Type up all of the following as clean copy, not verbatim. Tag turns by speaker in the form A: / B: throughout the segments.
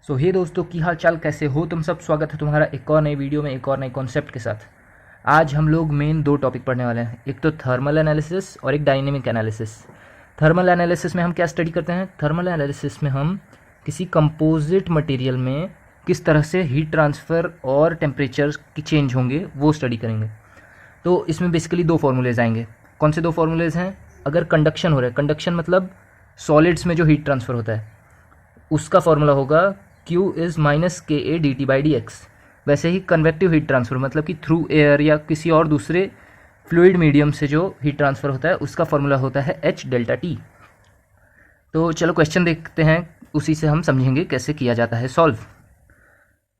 A: सो हे दोस्तों की हाल चाल कैसे हो तुम सब। स्वागत है तुम्हारा एक और नई वीडियो में एक और नए कॉन्सेप्ट के साथ। आज हम लोग मेन दो टॉपिक पढ़ने वाले हैं, एक तो थर्मल एनालिसिस और एक डायनेमिक एनालिसिस। थर्मल एनालिसिस में हम क्या स्टडी करते हैं? थर्मल एनालिसिस में हम किसी कंपोजिट मटेरियल में किस तरह से हीट ट्रांसफ़र और टेम्परेचर की चेंज होंगे वो स्टडी करेंगे। तो इसमें बेसिकली दो फार्मूलेज आएंगे। कौन से दो फार्मूलेज हैं? अगर कंडक्शन हो रहा है, कंडक्शन मतलब सॉलिड्स में जो हीट ट्रांसफ़र होता है, उसका फॉर्मूला होगा Q इज़ माइनस के A D T by D x. वैसे ही कन्वेक्टिव हीट ट्रांसफ़र मतलब कि थ्रू एयर या किसी और दूसरे फ्लूइड मीडियम से जो हीट ट्रांसफ़र होता है उसका फॉर्मूला होता है H डेल्टा टी। तो चलो क्वेश्चन देखते हैं, उसी से हम समझेंगे कैसे किया जाता है सॉल्व।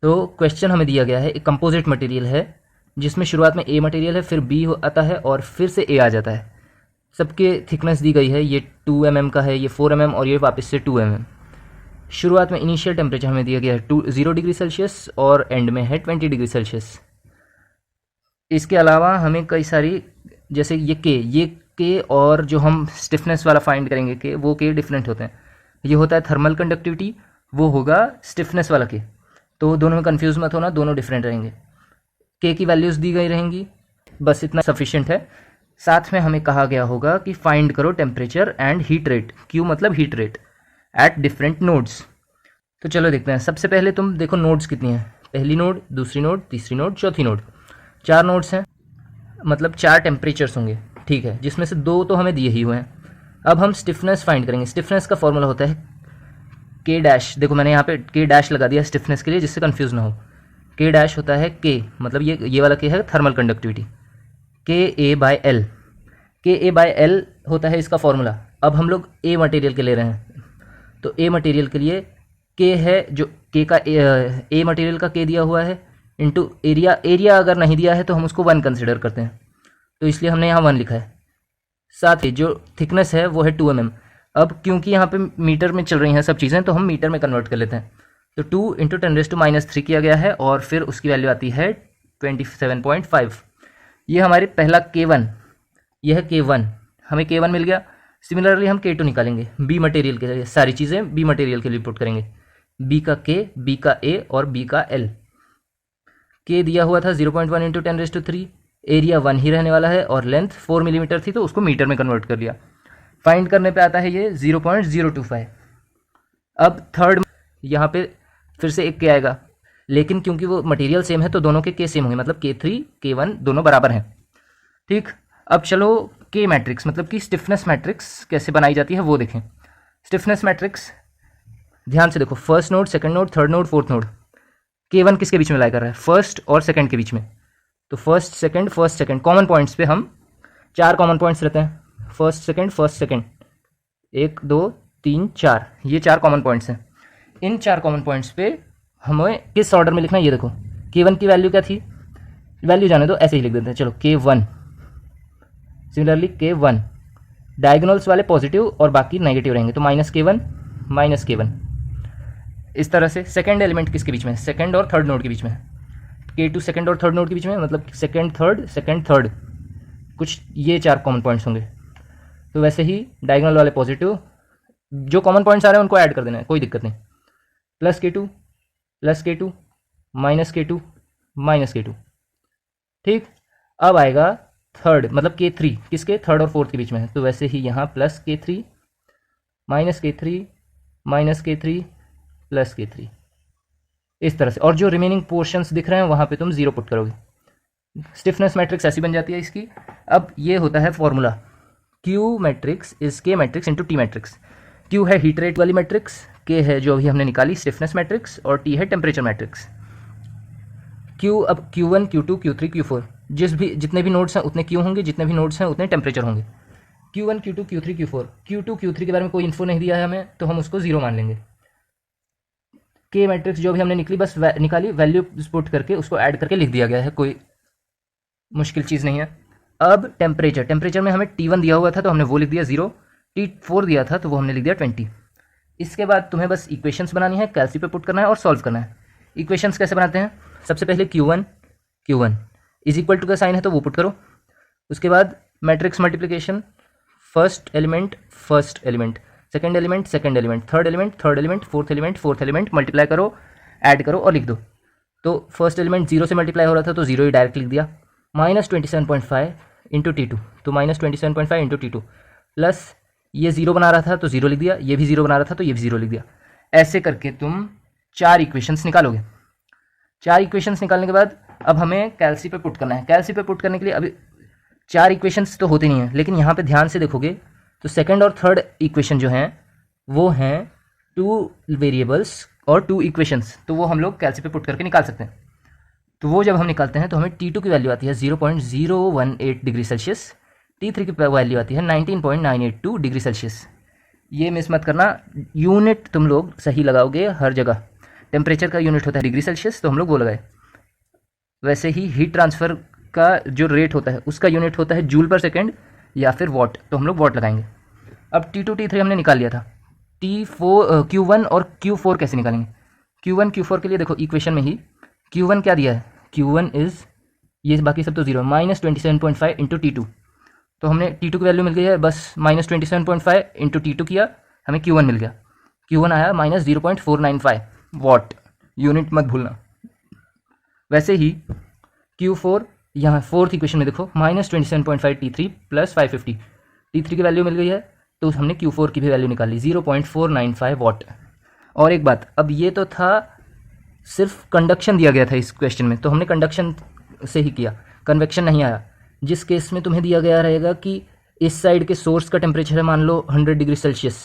A: तो क्वेश्चन हमें दिया गया है, एक कंपोजिट मटेरियल है जिसमें शुरुआत में A मटेरियल है, फिर B आता है और फिर से A आ जाता है। सबके थिकनेस दी गई है, ये 2 mm का है, ये 4 mm और ये वापस से 2 mm। शुरुआत में इनिशियल टेम्परेचर हमें दिया गया है 0 डिग्री सेल्सियस और एंड में है 20 डिग्री सेल्सियस। इसके अलावा हमें कई सारी, जैसे ये के और जो हम स्टिफनेस वाला फाइंड करेंगे के, वो के डिफरेंट होते हैं। ये होता है थर्मल कंडक्टिविटी, वो होगा स्टिफनेस वाला के। तो दोनों में कंफ्यूज मत होना, दोनों डिफरेंट रहेंगे। के की वैल्यूज़ दी गई रहेंगी, बस इतना सफिशिएंट है। साथ में हमें कहा गया होगा कि फाइंड करो temperature and heat rate, Q मतलब heat rate, at different nodes. तो चलो देखते हैं। सबसे पहले तुम देखो नोड्स कितनी हैं, पहली नोड, दूसरी नोड, तीसरी नोड, चौथी नोड। 4 नोड्स हैं, मतलब 4 टेम्परेचर्स होंगे, ठीक है, जिसमें से 2 तो हमें दिए ही हुए हैं। अब हम स्टिफनेस फाइंड करेंगे। स्टिफनेस का फॉर्मूला होता है के डैश। देखो मैंने यहाँ पे के डैश लगा दिया स्टिफनेस के लिए, जिससे कन्फ्यूज ना हो। के डैश होता है के, मतलब ये वाला के है थर्मल कंडक्टिविटी, के ए बाय एल। के ए बाय एल होता है इसका फॉर्मूला। अब हम लोग ए मटेरियल के ले रहे हैं, तो ए मटेरियल के लिए के है, जो के का ए मटेरियल का के दिया हुआ है इंटू एरिया। एरिया अगर नहीं दिया है तो हम उसको 1 कंसिडर करते हैं, तो इसलिए हमने यहाँ 1 लिखा है। साथ ही जो थिकनेस है वो है 2 mm। अब क्योंकि यहाँ पे मीटर में चल रही हैं सब चीज़ें, तो हम मीटर में कन्वर्ट कर लेते हैं। तो 2 इंटू 10⁻³ किया गया है और फिर उसकी वैल्यू आती है 27.5। ये हमारे पहला K1, यह है K1, हमें K1 मिल गया। सिमिलरली हम K2 निकालेंगे, बी मटेरियल के लिए सारी चीज़ें बी मटेरियल के लिए पुट करेंगे। बी का K, बी का A और बी का L। K दिया हुआ था 0.1 इंटू 10⁻³, एरिया 1 ही रहने वाला है और लेंथ 4 मिलीमीटर थी, तो उसको मीटर में कन्वर्ट कर लिया। फाइंड करने पे आता है ये 0.025। अब थर्ड, यहाँ पे फिर से एक K आएगा, लेकिन क्योंकि वो मटेरियल सेम है तो दोनों के K सेम होंगे, मतलब K3 K1 दोनों बराबर हैं, ठीक। अब चलो K मैट्रिक्स मतलब कि स्टिफनेस मैट्रिक्स कैसे बनाई जाती है वो देखें। स्टिफनेस मैट्रिक्स ध्यान से देखो, first node, second node, third node, fourth node. K1 किसके बीच में लाई कर रहा है? फर्स्ट और सेकंड के बीच में। तो फर्स्ट सेकंड कॉमन पॉइंट्स पे हम 4 कॉमन पॉइंट्स रहते हैं, फर्स्ट सेकंड 1 2 3 4, ये 4 कॉमन पॉइंट्स हैं। इन 4 कॉमन पॉइंट्स पे हमें किस ऑर्डर में लिखना है ये देखो। K1 की वैल्यू क्या थी, वैल्यू जाने दो, ऐसे ही लिख देते हैं। चलो K1, सिमिलरली K1 डायगोनल्स वाले पॉजिटिव और बाकी नेगेटिव रहेंगे, तो -K1 इस तरह से। सेकंड एलिमेंट किसके बीच में है? सेकंड और थर्ड नोड के बीच में है। K2 सेकंड और थर्ड नोड के बीच में, मतलब सेकंड थर्ड, कुछ ये 4 कॉमन पॉइंट्स होंगे। तो वैसे ही डायगोनल वाले पॉजिटिव, जो कॉमन पॉइंट्स आ रहे हैं उनको ऐड कर देना है, कोई दिक्कत नहीं। +K2 -K2, ठीक। अब आएगा थर्ड, मतलब K3 किसके? थर्ड और फोर्थ के बीच में है, तो वैसे ही यहाँ +K3 -K3 +K3 इस तरह से। और जो रिमेनिंग पोर्शंस दिख रहे हैं वहाँ पे तुम 0 पुट करोगे। स्टिफनेस मैट्रिक्स ऐसी बन जाती है इसकी। अब ये होता है formula, Q matrix is K matrix into T matrix. Q है हीट रेट वाली मैट्रिक्स, K है जो अभी हमने निकाली स्टिफनेस मैट्रिक्स, और T है टेम्परेचर मैट्रिक्स। Q, अब Q1 Q2 Q3 Q4, जितने भी नोड्स हैं उतने Q होंगे, जितने भी नोड्स हैं उतने टेम्परेचर होंगे। Q1 Q2 Q3 Q4, Q2 Q3 के बारे में कोई इन्फो नहीं दिया है हमें, तो हम उसको 0 मान लेंगे। K मैट्रिक्स जो भी हमने निकली, बस निकाली, वैल्यू पुट करके उसको ऐड करके लिख दिया गया है, कोई मुश्किल चीज़ नहीं है। अब टेम्परेचर में हमें T1 दिया हुआ था तो हमने वो लिख दिया 0, T4 दिया था तो वो हमने लिख दिया 20। इसके बाद तुम्हें बस इक्वेशंस बनानी है, कैल्सी पे पुट करना है और सॉल्व करना है। इक्वेशंस कैसे बनाते हैं? सबसे पहले Q1 इज इक्वल टू का साइन है तो वो पुट करो। उसके बाद matrix multiplication, first element second element second element, third element third element, fourth element, multiply करो, ऐड करो और लिख दो। तो फर्स्ट एलिमेंट 0 से मल्टीप्लाई हो रहा था तो 0 ही डायरेक्ट लिख दिया, -27.5 इंटू T2, तो -27.5 इंटू T2 प्लस ये 0 बना रहा था तो 0 लिख दिया, ये भी 0 बना रहा था तो ये भी 0 लिख दिया। ऐसे करके तुम 4 इक्वेशंस निकालोगे। 4 इक्वेशंस निकालने के बाद अब हमें कैल्सी पे पुट करना है। कैल्सी पे पुट करने के लिए अभी 4 इक्वेशंस तो होती नहीं है, लेकिन यहाँ पे ध्यान से देखोगे तो सेकंड और थर्ड इक्वेशन जो हैं वो हैं 2 वेरिएबल्स और 2 इक्वेशंस, तो वो हम लोग कैल्सी पे पुट करके निकाल सकते हैं। तो वो जब हम निकालते हैं तो हमें T2 की वैल्यू आती है 0.018 डिग्री सेल्सियस, T3 की वैल्यू आती है 19.982 डिग्री सेल्सियस। ये मिस मत करना, यूनिट तुम लोग सही लगाओगे हर जगह। टेम्परेचर का यूनिट होता है डिग्री सेल्सियस, तो हम लोग वो लगाए। वैसे ही हीट ट्रांसफ़र का जो रेट होता है उसका यूनिट होता है जूल पर सेकेंड या फिर वॉट, तो हम लोग वॉट लगाएंगे। अब T2 T3 हमने निकाल लिया था, Q1 और Q4 कैसे निकालेंगे? Q1 Q4 के लिए देखो इक्वेशन में ही Q1 क्या दिया है, Q1 इज़, ये बाकी सब तो 0, -27.5 इंटू T2, तो हमने T2 की वैल्यू मिल गई है, बस -27.5 इंटू T2 किया, हमें Q1 मिल गया। Q1 आया -0.495 वॉट, यूनिट मत भूलना। वैसे ही Q4 यहाँ फोर्थ इक्वेशन में देखो -27.5 T3 प्लस 550, T3 की वैल्यू मिल गई है तो हमने Q4 की भी वैल्यू निकाल ली 0.495 वॉट। और एक बात, अब ये तो था सिर्फ कंडक्शन दिया गया था इस क्वेश्चन में, तो हमने कंडक्शन से ही किया, कन्वेक्शन नहीं आया। जिस केस में तुम्हें दिया गया रहेगा कि इस साइड के सोर्स का टेम्परेचर है मान लो 100 डिग्री सेल्सियस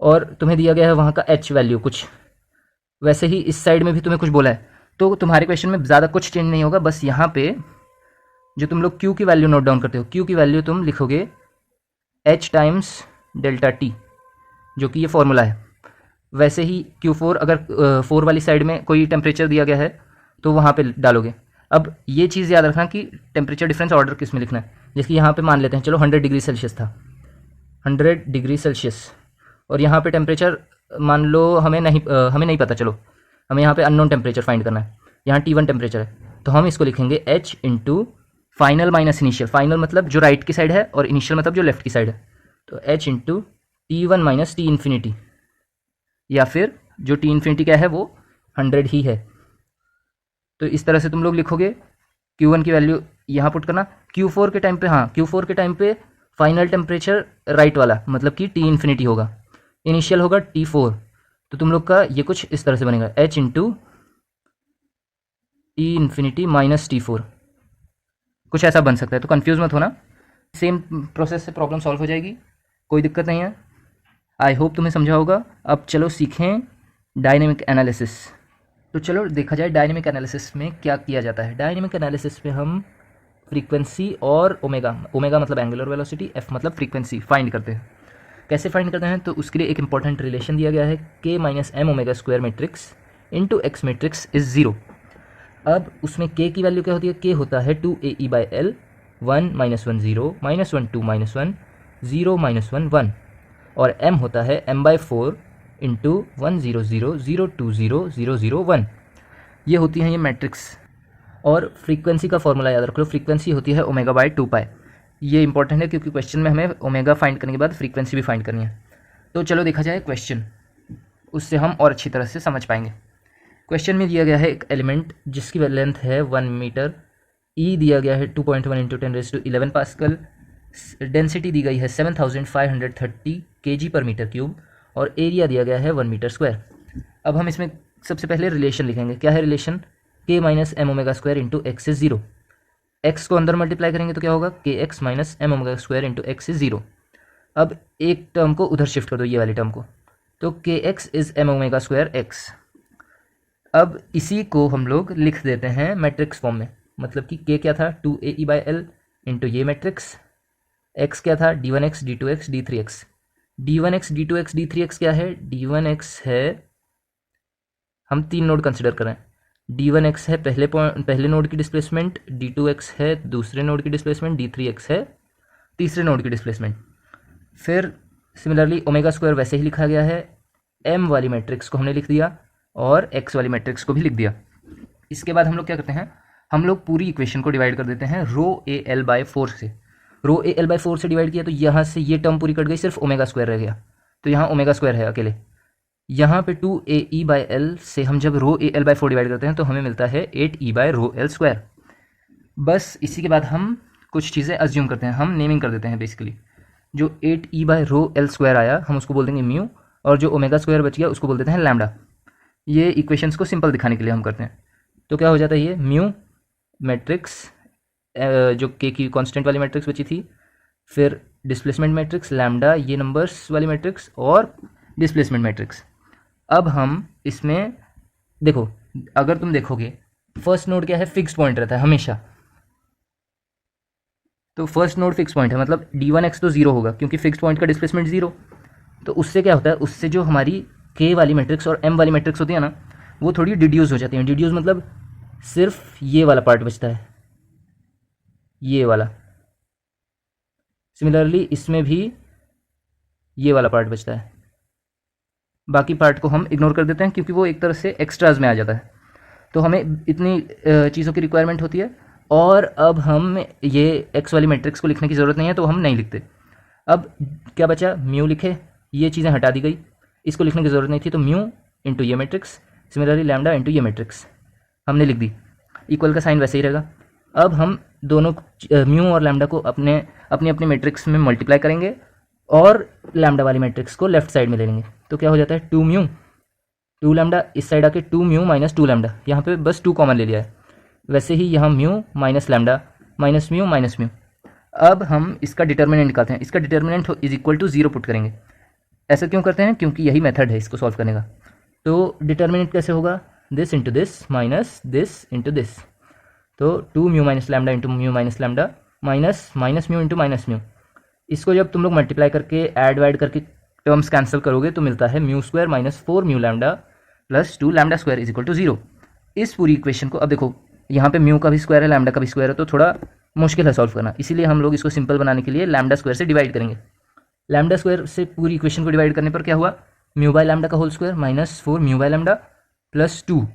A: और तुम्हें दिया गया है वहाँ का H वैल्यू कुछ, वैसे ही इस साइड में भी तुम्हें कुछ बोला है, तो तुम्हारे क्वेश्चन में ज़्यादा कुछ चेंज नहीं होगा। बस यहाँ पे जो तुम लोग Q की वैल्यू नोट डाउन करते हो, Q की वैल्यू तुम लिखोगे H टाइम्स डेल्टा T, जो कि ये फॉर्मूला है। वैसे ही Q4 अगर 4 वाली साइड में कोई टेम्परेचर दिया गया है तो वहाँ पे डालोगे। अब ये चीज़ याद रखना कि टेम्परेचर डिफरेंस ऑर्डर किस में लिखना है। जैसे यहाँ पे मान लेते हैं, चलो 100 डिग्री सेल्सियस था, 100 डिग्री सेल्सियस, और यहाँ पे टेम्परेचर मान लो हमें नहीं पता, चलो हमें यहाँ पे अननोन टेम्परेचर फाइंड करना है, यहाँ T1 टेम्परेचर है, तो हम इसको लिखेंगे H into final minus initial, final मतलब जो राइट की साइड है और इनिशियल मतलब जो लेफ्ट की साइड है, तो H into T1 minus T infinity, या फिर जो T इन्फिनिटी क्या है वो 100 ही है। तो इस तरह से तुम लोग लिखोगे, Q1 की वैल्यू यहाँ पुट करना। Q4 के टाइम पे, हाँ Q4 के टाइम पे फाइनल टेम्परेचर राइट वाला मतलब कि T इन्फिनिटी होगा, इनिशियल होगा T4, तो तुम लोग का ये कुछ इस तरह से बनेगा H into T infinity minus T4, कुछ ऐसा बन सकता है। तो कंफ्यूज मत होना, सेम प्रोसेस से प्रॉब्लम सॉल्व हो जाएगी, कोई दिक्कत नहीं है। आई होप तुम्हें समझा होगा। अब चलो सीखें डायनेमिक एनालिसिस। तो चलो देखा जाए डायनेमिक एनालिसिस में क्या किया जाता है। डायनेमिक एनालिसिस में हम फ्रीक्वेंसी और ओमेगा मतलब एंगुलर वेलोसिटी, एफ मतलब फ्रीक्वेंसी फाइंड करते हैं। कैसे फाइंड करते हैं, तो उसके लिए एक इंपॉर्टेंट रिलेशन दिया गया है, K minus M omega square matrix into X matrix is 0। अब उसमें K की वैल्यू क्या होती है, K होता है 2AE/L, 1 -1 0 -1 2 -1 0 -1 1, और M होता है m/4 इंटू 1 0 0 0 2 0 0 0 1। ये होती हैं ये मैट्रिक्स। और फ्रीक्वेंसी का फॉर्मूला याद रख लो, फ्रीक्वेंसी होती है ω/2π। ये इंपॉर्टेंट है क्योंकि क्वेश्चन में हमें ओमेगा फाइंड करने के बाद फ्रीक्वेंसी भी फाइंड करनी है। तो चलो देखा जाए क्वेश्चन, उससे हम और अच्छी तरह से समझ पाएंगे। क्वेश्चन में दिया गया है एक एलिमेंट जिसकी लेंथ है 1 मीटर, ई दिया गया है 2.1 इंटू 10⁻11 पास्कल, डेंसिटी दी गई है 7530 kg पर मीटर क्यूब, और एरिया दिया गया है 1 मीटर स्क्वायर। अब हम इसमें सबसे पहले रिलेशन लिखेंगे। क्या है relation, K minus M omega square into X is 0। X को अंदर मल्टीप्लाई करेंगे तो क्या होगा, KX minus M omega square into X is 0। अब एक टर्म को उधर शिफ्ट कर दो, ये वाली टर्म को, तो KX is M omega square X. अब इसी को हम लोग लिख देते हैं मैट्रिक्स फॉर्म में, मतलब कि K क्या था 2AE/L इंटू ये मैट्रिक्स, X क्या था D1x D2x D3x, D1x D2x D3x क्या है, D1x है, हम 3 नोड कंसिडर करें, D1x है पहले नोड की डिस्प्लेसमेंट, D2x है दूसरे नोड की डिस्प्लेसमेंट, D3x है तीसरे नोड की डिस्प्लेसमेंट। फिर सिमिलरली ओमेगा स्क्वायर वैसे ही लिखा गया है, M वाली मैट्रिक्स को हमने लिख दिया और X वाली मैट्रिक्स को भी लिख दिया। इसके बाद हम लोग क्या करते हैं, हम लोग पूरी इक्वेशन को डिवाइड कर देते हैं ρAL/4 से। ρAL/4 से डिवाइड किया तो यहाँ से ये टर्म पूरी कट गई, सिर्फ ओमेगा स्क्वायर रह गया। तो यहाँ ओमेगा स्क्वायर है अकेले। यहाँ पे 2AE/L से हम जब रो AL/4 डिवाइड करते हैं तो हमें मिलता है 8E/ρL²। बस इसी के बाद हम कुछ चीज़ें अज्यूम करते हैं, हम नेमिंग कर देते हैं बेसिकली। जो 8E/ρL² आया हम उसको बोल देंगे म्यू, और जो ओमेगा स्क्वायर बच गया उसको बोल देते हैं लैम्डा। ये इक्वेशंस को सिंपल दिखाने के लिए हम करते हैं। तो क्या हो जाता है, ये म्यू मैट्रिक्स जो के की कांस्टेंट वाली मैट्रिक्स बची थी, फिर डिस्प्लेसमेंट मैट्रिक्स लैम्डा, ये नंबर्स वाली मैट्रिक्स, और डिस्प्लेसमेंट मैट्रिक्स। अब हम इसमें देखो, अगर तुम देखोगे फर्स्ट नोड क्या है, फिक्स पॉइंट रहता है हमेशा। तो फर्स्ट नोड फिक्स पॉइंट है, मतलब d1x तो 0 होगा क्योंकि फिक्स पॉइंट का डिस्प्लेसमेंट 0। तो उससे क्या होता है, उससे जो हमारी k वाली मैट्रिक्स और m वाली मैट्रिक्स होती है ना, वो थोड़ी डिड्यूस हो जाती हैं। डिड्यूस मतलब सिर्फ ये वाला पार्ट बचता है, ये वाला। सिमिलरली इसमें भी ये वाला पार्ट बचता है, बाकी पार्ट को हम इग्नोर कर देते हैं क्योंकि वो एक तरह से एक्स्ट्राज में आ जाता है। तो हमें इतनी चीज़ों की रिक्वायरमेंट होती है। और अब हम ये एक्स वाली मैट्रिक्स को लिखने की ज़रूरत नहीं है तो हम नहीं लिखते। अब क्या बचा, म्यू लिखे, ये चीज़ें हटा दी गई, इसको लिखने की ज़रूरत नहीं थी, तो म्यू इंटू ये मैट्रिक्स, सिमिलरली लैम्डा इंटू ये मैट्रिक्स हमने लिख दी। इक्वल का साइन वैसे ही रहेगा। अब हम दोनों म्यू और लैम्डा को अपने अपने मैट्रिक्स में मल्टीप्लाई करेंगे और लैम्डा वाली मैट्रिक्स को लेफ्ट साइड में ले लेंगे। तो क्या हो जाता है, 2 म्यू 2 लैम्डा, इस साइड आके 2 म्यू माइनस 2 लैम्डा, यहाँ पे बस 2 कॉमन ले लिया है। वैसे ही यहाँ mu minus lambda minus mu minus mu. अब हम इसका डिटर्मिनेंट निकालते हैं। इसका determinant is equal to 0 put करेंगे। ऐसा क्यों करते हैं, क्योंकि यही मेथड है इसको सॉल्व करने का। तो डिटर्मिनेंट कैसे होगा, this into this minus this into this. तो 2 mu minus lambda into mu minus lambda minus minus mu into minus mu. इसको जब तुम लोग मल्टीप्लाई करके ऐड वाइड करके टर्म्स कैंसिल करोगे तो मिलता है mu square minus 4 mu lambda plus 2 lambda square is equal to 0। इस पूरी इक्वेशन को अब देखो, यहाँ पे म्यू का भी स्क्वायर है, लैम्डा का भी स्क्वायर है, तो थोड़ा मुश्किल है सॉल्व करना। इसीलिए हम लोग इसको सिंपल बनाने के लिए लैम्डा स्क्वायर से डिवाइड करेंगे। लैम्डा स्क्वायर से पूरी इक्वेशन को डिवाइड करने पर क्या हुआ, म्यू बाय लैम्डा का whole square minus 4 mu by lambda plus 2।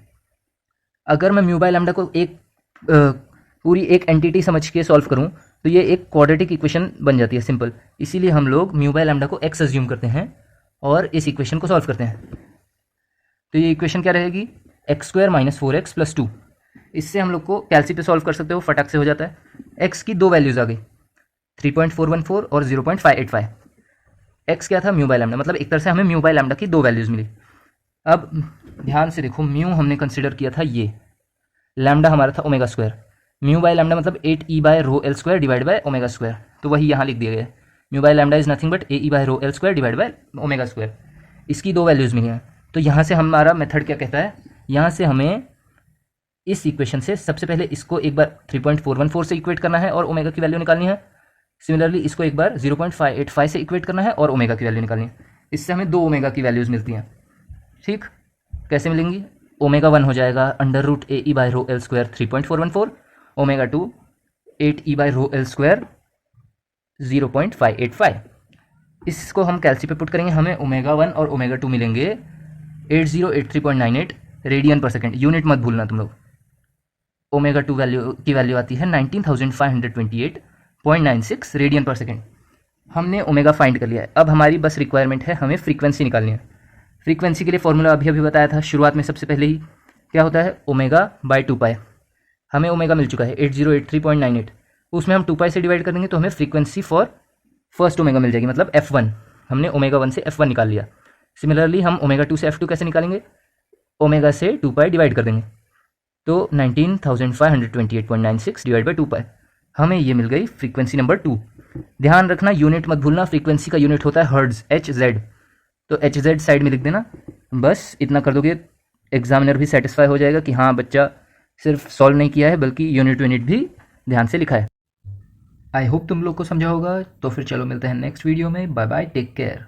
A: अगर मैं म्यू बाय लैम्डा को एक पूरी एक एंटिटी समझ के सॉल्व करूँ तो ये एक क्वाड्रेटिक इक्वेशन बन जाती है सिंपल। इसीलिए हम लोग म्यू बाय लैम्डा को एक्स अज्यूम करते हैं और इस इक्वेशन को सॉल्व करते हैं। तो ये इक्वेशन क्या रहेगी, x square minus 4x plus 2। इससे हम लोग को कैल्सी पे सॉल्व कर सकते हो, फटाक से हो जाता है। एक्स की दो वैल्यूज आ गई, 3.414 और 0.585। एक्स क्या था, म्यू बाय लैम्डा, मतलब एक तरह से हमें म्यू बाय लैम्डा की दो वैल्यूज मिली। अब ध्यान से देखो, म्यू हमने कंसिडर किया था ये, लैम्डा हमारा था omega square. Mu by lambda मतलब 8E/ρL² divide by omega square, तो वही यहाँ लिख दिया गया है। Mu by lambda is nothing but AE/ρL² divide by omega square. इसकी दो वैल्यूज मिली हैं। तो यहाँ से हमारा मेथड क्या कहता है, यहाँ से हमें इस इक्वेशन से सबसे पहले इसको एक बार 3.414 से इक्वेट करना है और ओमेगा की वैल्यू निकालनी है। सिमिलरली इसको एक बार 0.585 से इक्वेट करना है और ओमेगा की वैल्यू निकालनी है। इससे हमें दो ओमेगा की वैल्यूज़ मिलती हैं। ठीक, कैसे मिलेंगी, ओमेगा 1 हो जाएगा √AE/ρL² 3.414, ओमेगा 2 8E/ρL² 0.585। इसको हम कैल्सी पे पुट करेंगे, हमें ओमेगा 1 और ओमेगा 2 मिलेंगे 8083.98 रेडियन पर सेकेंड। यूनिट मत भूलना तुम लोग। ओमेगा 2 वैल्यू की वैल्यू आती है 19528.96 रेडियन पर सेकेंड। हमने ओमेगा फाइंड कर लिया है। अब हमारी बस रिक्वायरमेंट है, हमें फ्रीक्वेंसी निकालनी है। फ्रीक्वेंसी के लिए फॉर्मूला अभी बताया था शुरुआत में, सबसे पहले ही क्या होता है, ओमेगा बाय 2 पाई। हमें ओमेगा मिल चुका है 8083.98, उसमें हम 2 पाई से डिवाइड कर देंगे तो हमें फ्रीक्वेंसी फॉर फर्स्ट ओमेगा मिल जाएगी, मतलब F1। हमने ओमेगा 1 से F1 निकाल लिया। सिमिलरली हम ओमेगा 2 से F2 कैसे निकालेंगे, ओमेगा से 2 पाई डिवाइड कर देंगे, तो 19528.96 डिवाइड बाई 2 पाई, हमें ये मिल गई फ्रीक्वेंसी नंबर 2। ध्यान रखना, यूनिट मत भूलना, फ्रीक्वेंसी का यूनिट होता है हर्ट्ज, HZ। तो HZ साइड में लिख देना। बस इतना कर दोगे, एग्जामिनर भी सेटिस्फाई हो जाएगा कि हाँ बच्चा सिर्फ सॉल्व नहीं किया है बल्कि यूनिट भी ध्यान से लिखा है। आई होप तुम लोग को समझा होगा। तो फिर चलो मिलते हैं नेक्स्ट वीडियो में। Bye bye, take care.